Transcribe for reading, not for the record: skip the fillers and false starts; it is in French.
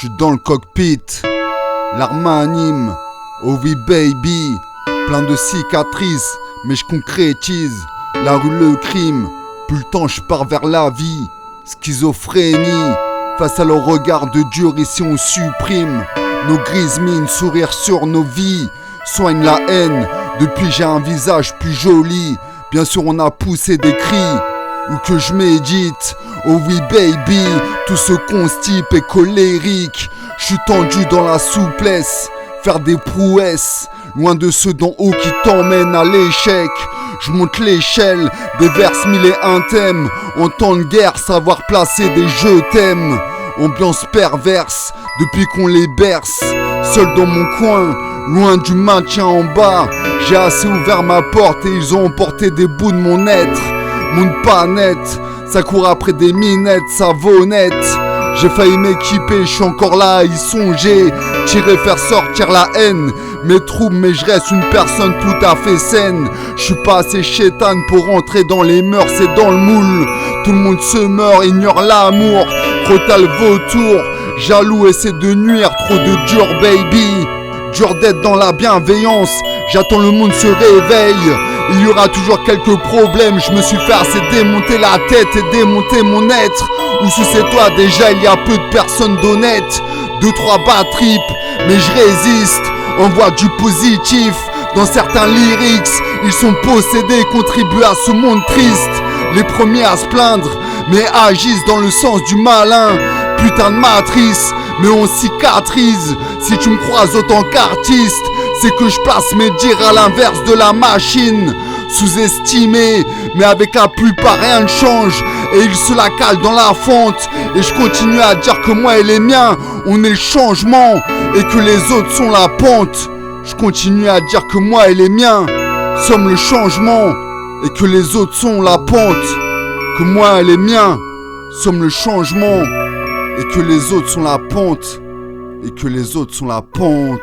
J'suis dans le cockpit, l'arme anime, oh oui baby, plein de cicatrices, mais je concrétise, la rue le crime, plus le temps je pars vers la vie, schizophrénie, face à leur regard de dur ici on supprime, nos grises mines, sourire sur nos vies, soigne la haine, depuis j'ai un visage plus joli, bien sûr on a poussé des cris, ou que je médite, oh oui baby, tout ce constipe est colérique, je suis tendu dans la souplesse, faire des prouesses, loin de ceux d'en haut qui t'emmènent à l'échec, je monte l'échelle, déverse mille et un thèmes, en temps de guerre savoir placer des je t'aime, ambiance perverse, depuis qu'on les berce, seul dans mon coin, loin du maintien en bas, j'ai assez ouvert ma porte et ils ont emporté des bouts de mon être. Monde pas net, ça court après des minettes, savonnettes. J'ai failli m'équiper, je suis encore là à y songer. Tirer, faire sortir la haine, mes troubles, mais je reste une personne tout à fait saine. Je suis pas assez chétane pour rentrer dans les mœurs et dans le moule. Tout le monde se meurt, ignore l'amour. Crotal vautour, jaloux essaie de nuire, trop de dur baby. Dur d'être dans la bienveillance, j'attends le monde se réveille. Il y aura toujours quelques problèmes, je me suis fait assez démonter la tête et démonter mon être. Ou sous ces toits déjà il y a peu de personnes d'honnêtes. 2-3 bad trips, mais je résiste, envoie du positif. Dans certains lyrics, ils sont possédés, contribuent à ce monde triste. Les premiers à se plaindre, mais agissent dans le sens du malin. Putain de matrice, mais on cicatrise. Si tu me croises autant qu'artiste, c'est que je place mes dires à l'inverse de la machine. Sous-estimé, mais avec la plupart rien ne change. Et ils se la calent dans la fente. Et je continue à dire que moi et les miens, on est le changement. Et que les autres sont la pente. Je continue à dire que moi et les miens sommes le changement. Et que les autres sont la pente. Que moi et les miens sommes le changement. Et que les autres sont la pente. Et que les autres sont la pente.